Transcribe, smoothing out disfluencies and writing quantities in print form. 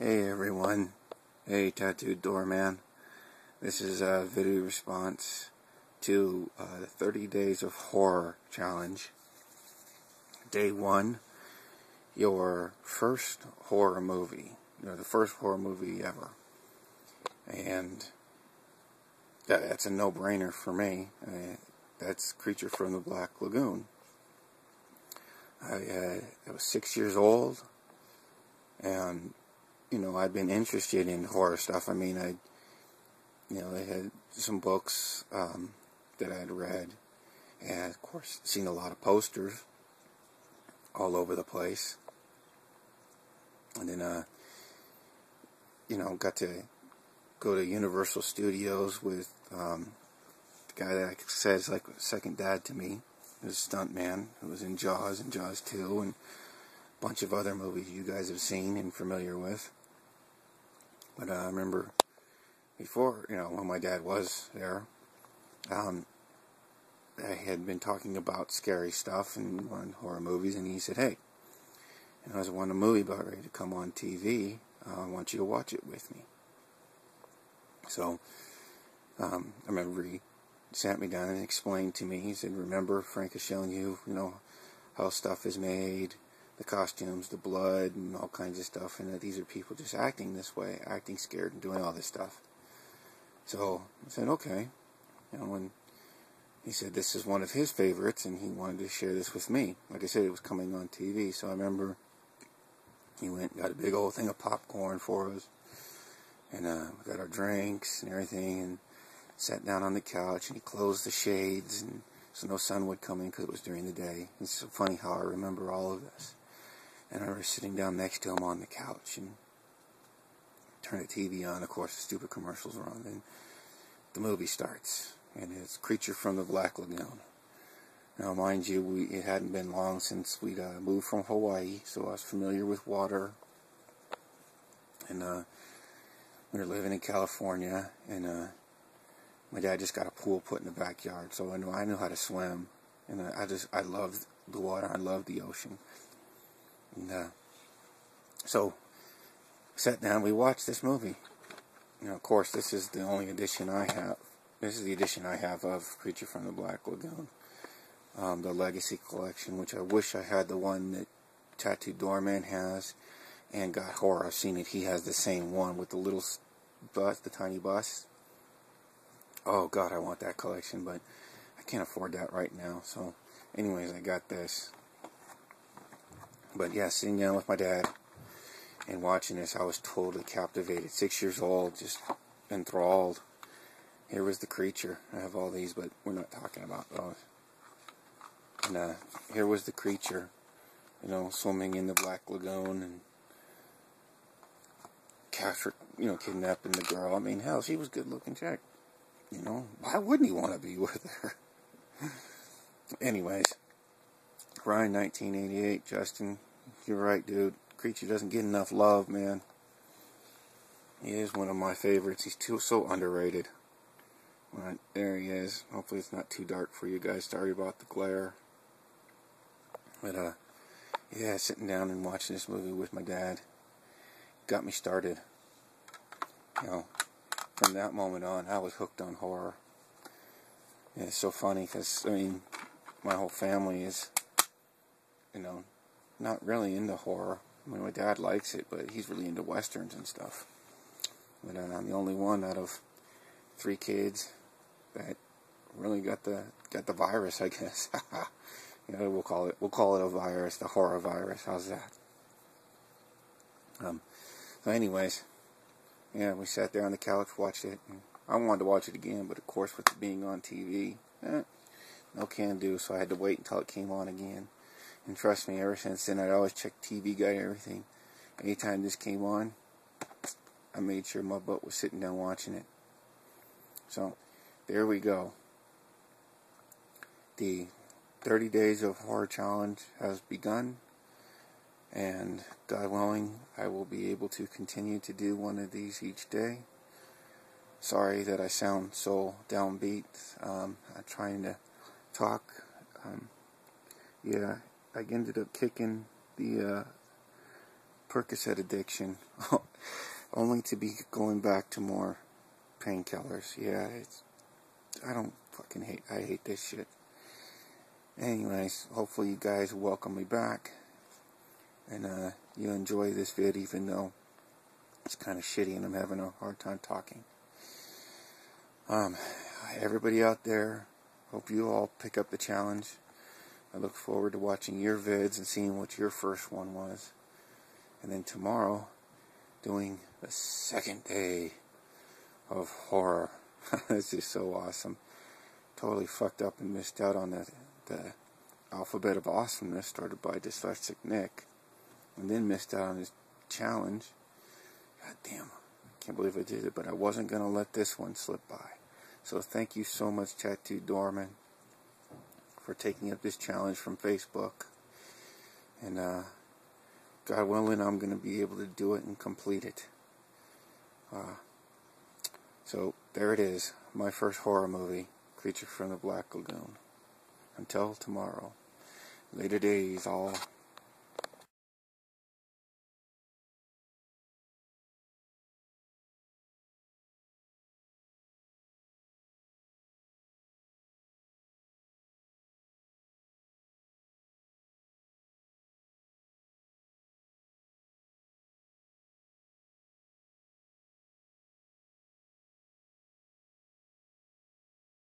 Hey everyone, hey Tattooed Doorman. This is a video response to the 30 Days of Horror Challenge. Day 1, your first horror movie. The first horror movie ever. And that's a no-brainer for me. That's Creature from the Black Lagoon. I was 6 years old, and I'd been interested in horror stuff. I mean, they had some books that I'd read, and of course, seen a lot of posters all over the place. And then, got to go to Universal Studios with the guy that I said is like a second dad to me. He was a stuntman who was in Jaws and Jaws 2 and a bunch of other movies you guys have seen and familiar with. But I remember before, when my dad was there, I had been talking about scary stuff and horror movies, and he said, hey, there's one movie about ready to come on TV. I want you to watch it with me. So, I remember he sat me down and explained to me. He said, remember, Frank is showing you, how stuff is made, the costumes, the blood, and all kinds of stuff, and that these are people just acting this way, acting scared and doing all this stuff. So I said, okay. When he said this is one of his favorites, and he wanted to share this with me. Like I said, it was coming on TV, so I remember he went and got a big old thing of popcorn for us, and we got our drinks and everything, and sat down on the couch, and he closed the shades, and so no sun would come in because it was during the day. It's so funny how I remember all of this. And I was sitting down next to him on the couch, and turned the TV on. Of course, the stupid commercials are on. Then the movie starts, and it's Creature from the Black Lagoon. Now, mind you, it hadn't been long since we'd moved from Hawaii, so I was familiar with water. And we were living in California, and my dad just got a pool put in the backyard, so I knew how to swim. And I loved the water. I loved the ocean. And so sat down, we watched this movie. Of course, this is the only edition I have. This is the edition I have of Creature from the Black Lagoon. The Legacy Collection, which I wish I had the one that Tattooed Doorman has, and Got Horror. I've seen it. He has the same one with the little bus, the tiny bus. Oh, God, I want that collection, but I can't afford that right now. So, anyways, I got this. But yeah, sitting down with my dad and watching this, I was totally captivated. 6 years old, just enthralled. Here was the creature. I have all these, but we're not talking about those. And here was the creature, swimming in the Black Lagoon and kidnapping the girl. I mean, hell, she was a good-looking chick. Why wouldn't he want to be with her? Anyways, Ryan, 1988, Justin, you're right, dude. Creature doesn't get enough love, man. He is one of my favorites. He's so underrated. Right, there he is. Hopefully it's not too dark for you guys. Sorry about the glare. But, yeah, sitting down and watching this movie with my dad got me started. From that moment on, I was hooked on horror. And it's so funny because, my whole family is, not really into horror. My dad likes it, but he's really into westerns and stuff. But I'm the only one out of 3 kids that really got the virus, I guess. We'll call it a virus, the horror virus. How's that? So anyways, yeah, we sat there on the couch, watched it. And I wanted to watch it again, but of course, with it being on TV, no can do. So I had to wait until it came on again. And trust me, ever since then, I'd always check TV Guide and everything. Anytime this came on, I made sure my butt was sitting down watching it. So, there we go. The 30 Days of Horror Challenge has begun. And, God willing, I will be able to continue to do one of these each day. Sorry that I sound so downbeat. I'm trying to talk. Yeah, I ended up kicking the Percocet addiction, only to be going back to more painkillers. Yeah, I hate this shit. Anyways, hopefully you guys welcome me back, and you enjoy this vid, even though it's kind of shitty and I'm having a hard time talking. Everybody out there, hope you all pick up the challenge. I look forward to watching your vids and seeing what your first one was. And then tomorrow, doing the second day of horror. This is so awesome. Totally fucked up and missed out on the alphabet of awesomeness started by Dyslexic Nick. And then missed out on his challenge. God damn, I can't believe I did it, but I wasn't going to let this one slip by. So thank you so much, Tattooed Doorman, for taking up this challenge from Facebook. And God willing, I'm going to be able to do it and complete it. So there it is, my first horror movie, Creature from the Black Lagoon. Until tomorrow. Later days, all.